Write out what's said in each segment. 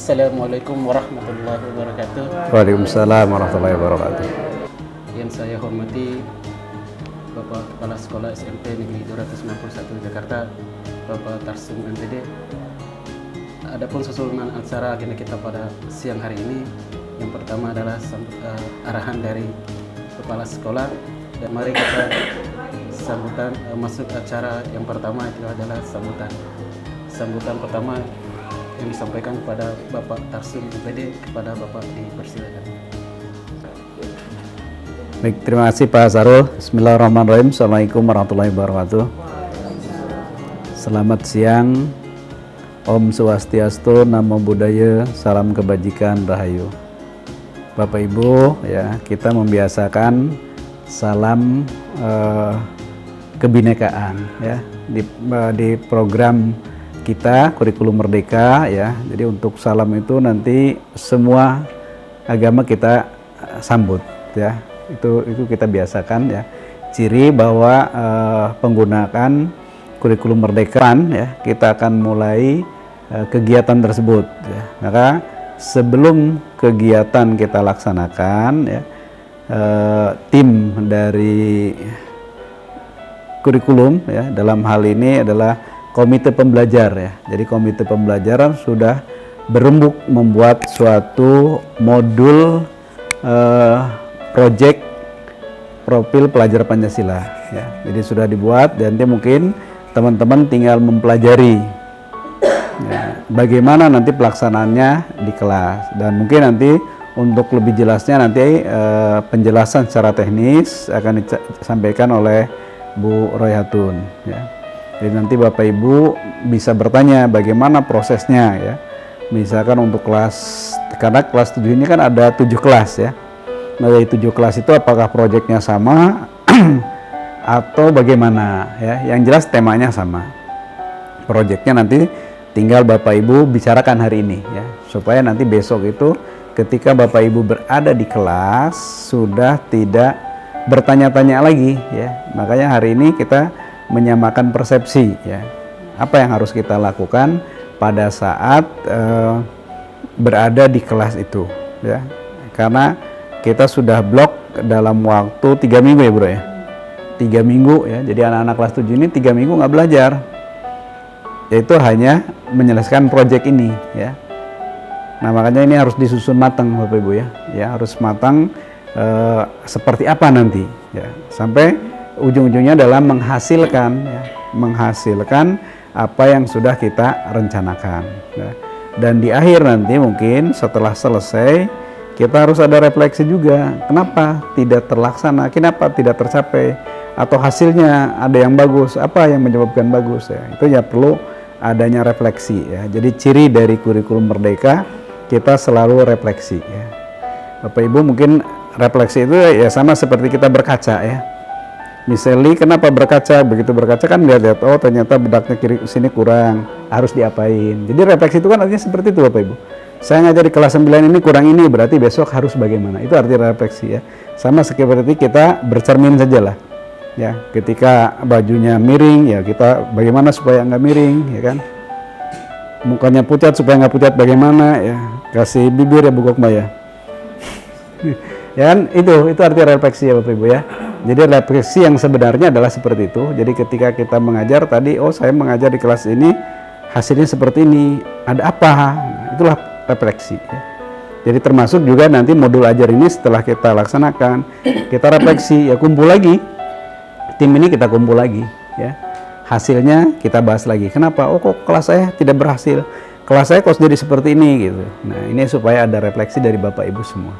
Assalamualaikum warahmatullahi wabarakatuh. Waalaikumsalam warahmatullahi wabarakatuh. Yang saya hormati Bapak Kepala Sekolah SMP Negeri 251 Jakarta, Bapak Tarsum MPD. Adapun susunan acara agenda kita pada siang hari ini, yang pertama adalah arahan dari Kepala Sekolah, dan mari kita sambutan masuk acara yang pertama itu adalah sambutan pertama yang disampaikan kepada Bapak Tarsum MPD. Kepada Bapak dipersilakan. Baik, terima kasih Pak Sarul. Bismillahirrahmanirrahim. Assalamualaikum warahmatullahi wabarakatuh. Selamat siang. Om Swastiastu, Namo Buddhaya, salam kebajikan, rahayu. Bapak Ibu, ya, kita membiasakan salam kebinekaan, ya, di program kita kurikulum merdeka, ya. Jadi untuk salam itu nanti semua agama kita sambut, ya. Itu kita biasakan, ya. Ciri bahwa penggunaan kurikulum merdeka, ya, kita akan mulai kegiatan tersebut, ya. Maka sebelum kegiatan kita laksanakan, ya, tim dari kurikulum, ya, dalam hal ini adalah komite pembelajar, ya. Jadi komite pembelajaran sudah berembuk membuat suatu modul proyek profil pelajar Pancasila, ya. Jadi sudah dibuat, dan nanti mungkin teman-teman tinggal mempelajari, ya, bagaimana nanti pelaksanaannya di kelas, dan mungkin nanti untuk lebih jelasnya nanti penjelasan secara teknis akan disampaikan oleh Bu Royhatun, ya. Jadi nanti Bapak Ibu bisa bertanya bagaimana prosesnya, ya. Misalkan untuk kelas, karena kelas 7 ini kan ada 7 kelas, ya. Nah, dari 7 kelas itu apakah proyeknya sama atau bagaimana, ya. Yang jelas temanya sama. Proyeknya nanti tinggal Bapak Ibu bicarakan hari ini, ya, supaya nanti besok itu ketika Bapak Ibu berada di kelas sudah tidak bertanya-tanya lagi, ya. Makanya hari ini kita menyamakan persepsi, ya. Apa yang harus kita lakukan pada saat berada di kelas itu, ya. Karena kita sudah blok dalam waktu 3 minggu, ya Bro, ya. 3 minggu, ya. Jadi anak-anak kelas 7 ini 3 minggu nggak belajar. Yaitu hanya menyelesaikan proyek ini, ya. Nah, makanya ini harus disusun matang Bapak Ibu, ya. Ya, harus matang seperti apa nanti, ya. Sampai ujung-ujungnya adalah menghasilkan, ya, menghasilkan apa yang sudah kita rencanakan, ya. Dan di akhir nanti mungkin setelah selesai kita harus ada refleksi juga, kenapa tidak terlaksana, kenapa tidak tercapai, atau hasilnya ada yang bagus, apa yang menyebabkan bagus, ya. Itu ya perlu adanya refleksi, ya. Jadi ciri dari kurikulum merdeka kita selalu refleksi, ya. Bapak Ibu mungkin refleksi itu ya sama seperti kita berkaca, ya. Misalnya kenapa berkaca, begitu berkaca kan lihat-lihat, oh ternyata bedaknya kiri sini kurang, harus diapain. Jadi refleksi itu kan artinya seperti itu Bapak Ibu. Saya ngajar di kelas 9 ini kurang ini, berarti besok harus bagaimana. Itu arti refleksi, ya. Sama seperti kita bercermin saja lah, ya. Ketika bajunya miring, ya kita bagaimana supaya nggak miring, ya kan. Mukanya pucat supaya nggak pucat bagaimana, ya. Kasih bibir, ya Bu Gokma, ya. Ya kan, itu arti refleksi, ya Bapak Ibu, ya. Jadi refleksi yang sebenarnya adalah seperti itu. Jadi ketika kita mengajar tadi, oh saya mengajar di kelas ini hasilnya seperti ini, ada apa? Nah, itulah refleksi, ya. Jadi termasuk juga nanti modul ajar ini setelah kita laksanakan, kita refleksi, ya, kumpul lagi. Tim ini kita kumpul lagi, ya. Hasilnya kita bahas lagi. Kenapa? Oh kok kelas saya tidak berhasil? Kelas saya kok jadi seperti ini, gitu. Nah, ini supaya ada refleksi dari Bapak Ibu semua.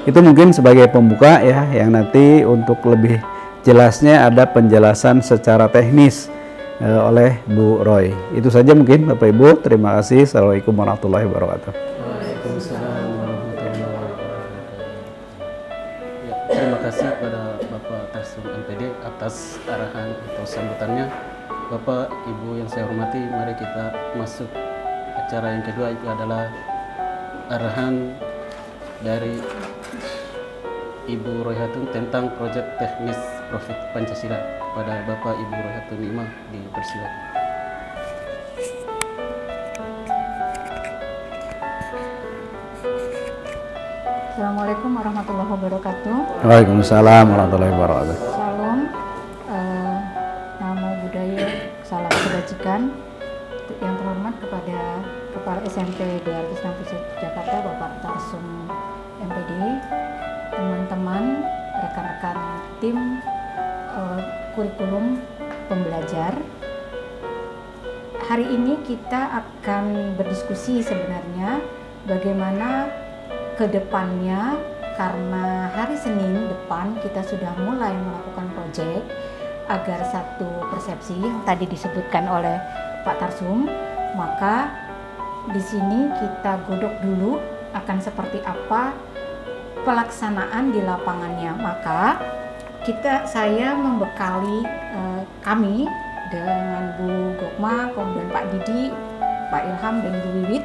Itu mungkin sebagai pembuka, ya, yang nanti untuk lebih jelasnya ada penjelasan secara teknis oleh Bu Roy. Itu saja mungkin Bapak Ibu. Terima kasih. Assalamualaikum warahmatullahi wabarakatuh. Waalaikumsalam warahmatullahi wabarakatuh. Ya, terima kasih kepada Bapak Tarsum MPD atas arahan atau sambutannya. Bapak Ibu yang saya hormati, mari kita masuk acara yang kedua, itu adalah arahan dari Ibu Royhatun tentang proyek teknis profil Pancasila. Kepada Bapak Ibu Royhatun Imam dipersilakan. Assalamualaikum warahmatullahi wabarakatuh. Waalaikumsalam warahmatullahi wabarakatuh. Shalom, namo buddhaya, salam kebajikan. Yang terhormat kepada Kepala SMP 261 Jakarta, Bapak Tarsum MPD, teman-teman, rekan-rekan tim kurikulum pembelajar. Hari ini kita akan berdiskusi sebenarnya bagaimana kedepannya, karena hari Senin depan kita sudah mulai melakukan proyek agar satu persepsi yang tadi disebutkan oleh Pak Tarsum, maka di sini kita godok dulu akan seperti apa pelaksanaan di lapangannya. Maka saya membekali kami dengan Bu Gokma, kemudian Pak Didi, Pak Ilham dan Bu Wiwit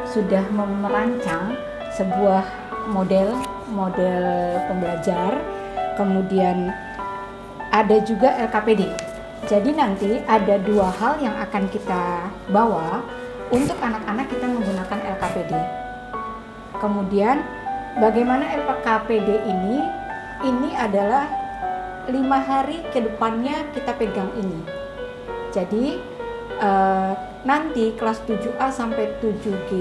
sudah merancang sebuah model pembelajar, kemudian ada juga LKPD. Jadi nanti ada dua hal yang akan kita bawa untuk anak-anak, kita menggunakan LKPD. Kemudian bagaimana LKPD ini adalah 5 hari ke depannya kita pegang ini. Jadi nanti kelas 7A sampai 7G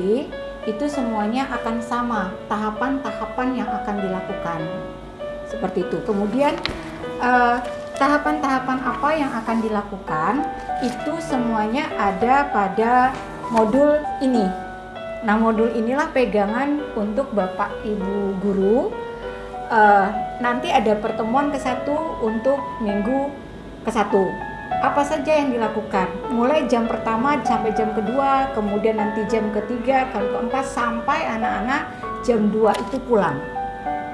itu semuanya akan sama, tahapan-tahapan yang akan dilakukan seperti itu. Kemudian tahapan-tahapan apa yang akan dilakukan itu semuanya ada pada modul ini. Nah, modul inilah pegangan untuk Bapak Ibu guru. Nanti ada pertemuan ke-1 untuk minggu ke-1. Apa saja yang dilakukan, mulai jam pertama sampai jam kedua, kemudian nanti jam ketiga, keempat, sampai anak-anak jam 2 itu pulang.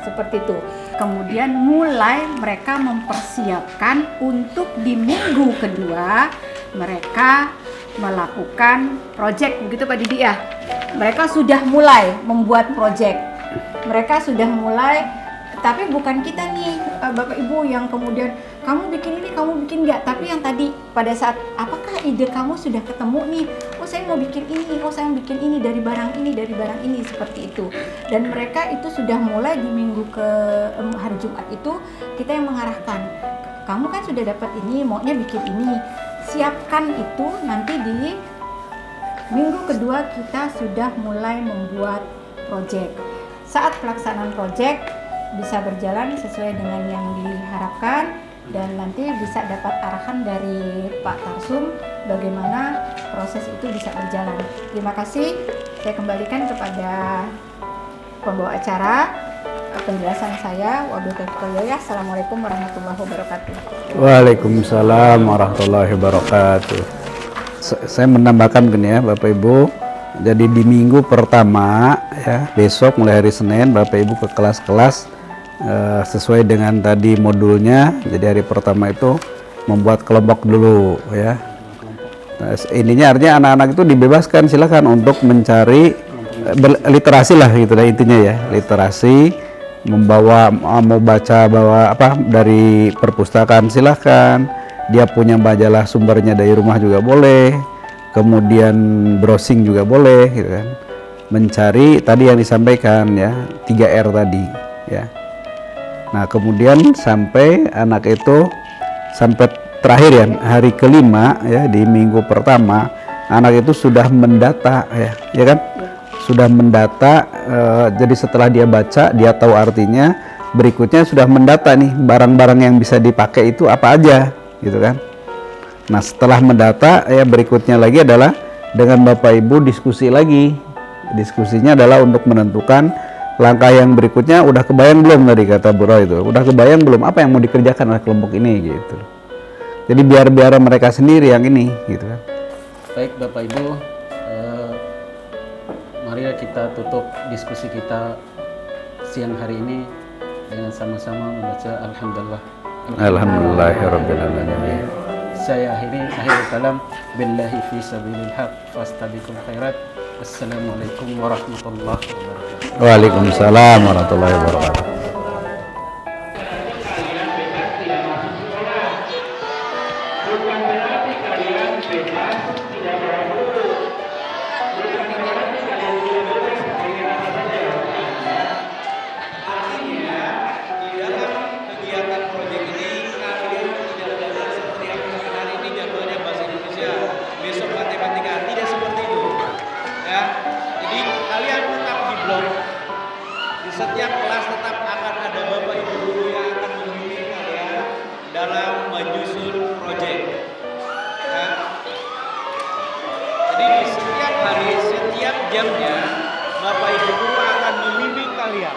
Seperti itu. Kemudian mulai mereka mempersiapkan untuk di minggu kedua mereka melakukan proyek, begitu Pak Didi ya. Mereka sudah mulai membuat proyek. Mereka sudah mulai, tapi bukan kita nih Bapak Ibu yang kemudian kamu bikin ini, kamu bikin enggak, tapi yang tadi pada saat apakah ide kamu sudah ketemu nih, oh saya mau bikin ini, oh saya mau bikin ini dari barang ini, seperti itu. Dan mereka itu sudah mulai di minggu ke hari Jumat itu kita yang mengarahkan, kamu kan sudah dapat ini, maunya bikin ini, siapkan itu. Nanti di minggu kedua kita sudah mulai membuat proyek. Saat pelaksanaan proyek bisa berjalan sesuai dengan yang diharapkan, dan nanti bisa dapat arahan dari Pak Tarsum bagaimana proses itu bisa berjalan. Terima kasih. Saya kembalikan kepada pembawa acara penjelasan saya. Wabillahi taufiq wal hidayah. Assalamualaikum warahmatullahi wabarakatuh. Waalaikumsalam warahmatullahi wabarakatuh. Saya menambahkan gini ya Bapak Ibu. Jadi di minggu pertama ya, besok mulai hari Senin Bapak Ibu ke kelas-kelas sesuai dengan tadi modulnya. Jadi hari pertama itu membuat kelompok dulu ya. Nah, ininya artinya anak-anak itu dibebaskan, silakan untuk mencari literasi lah gitu lah intinya ya, literasi, membawa mau baca bawa apa dari perpustakaan silahkan, dia punya majalah sumbernya dari rumah juga boleh, kemudian browsing juga boleh gitu kan, mencari tadi yang disampaikan ya 3R tadi ya. Nah kemudian sampai anak itu sampai terakhir ya hari kelima ya, di minggu pertama anak itu sudah mendata ya kan, sudah mendata. Jadi setelah dia baca dia tahu artinya, berikutnya sudah mendata nih barang-barang yang bisa dipakai itu apa aja gitu kan. Nah setelah mendata ya berikutnya lagi adalah dengan Bapak Ibu diskusi lagi. Diskusinya adalah untuk menentukan langkah yang berikutnya. Udah kebayang belum tadi kata Bu Roy itu, udah kebayang belum apa yang mau dikerjakan oleh kelompok ini gitu. Jadi biar mereka sendiri yang ini gitu kan. Baik Bapak Ibu, mari kita tutup diskusi kita siang hari ini dengan sama-sama membaca Alhamdulillah. Alhamdulillahirabbil alamin. Saya akhiri kalam billahi fi sabilil haq fastabiqul khairat. Assalamualaikum warahmatullahi wabarakatuh. Waalaikumsalam warahmatullahi wabarakatuh. setiap kelas tetap akan ada Bapak Ibu guru yang akan membimbing kalian dalam menyusun proyek. Ya. Jadi di setiap hari, setiap jamnya Bapak Ibu guru akan membimbing kalian.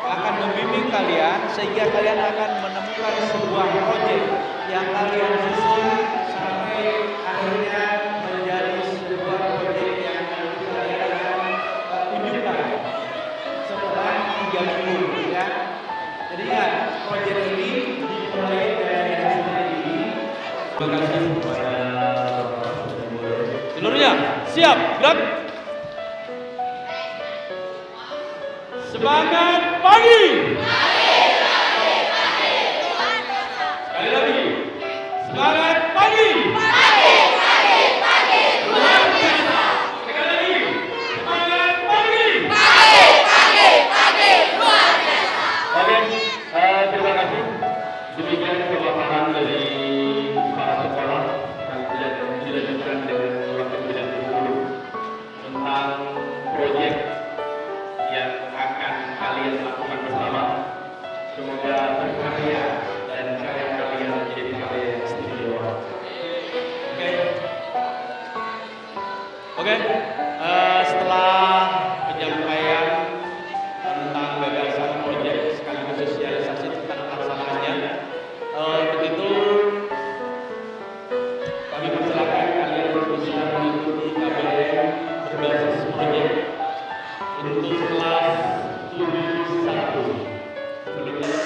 Akan membimbing kalian sehingga kalian akan menemukan sebuah proyek yang kalian susun sampai akhirnya menjadi sebuah proyek yang nanti kalian akan tunjukkan setelah 3 minggu ya. Jadi ingat, proyek ini dimulai dari hasil ini. Terima kasih kepada seluruhnya. Siap, gerak. Semangat pagi. Sekali lagi. Semangat pagi. Luar biasa. Sekali lagi. Semangat pagi. Luar biasa. Oke, terima kasih. Demikian pemaparan dari para sekolah yang dilanjutkan dengan waktu tidak dulu tentang proyek yang akan kalian lakukan bersama. Semoga berkarya dan karya kalian menjadi karya yang istimewa. Oke. Setelah penyampaian tentang gagasan proyek sekaligus sosialisasi tentang pelaksanaannya, untuk itu kami persilakan kalian bisa mengikuti KBM berbasis proyek untuk kelas 71. Sebelumnya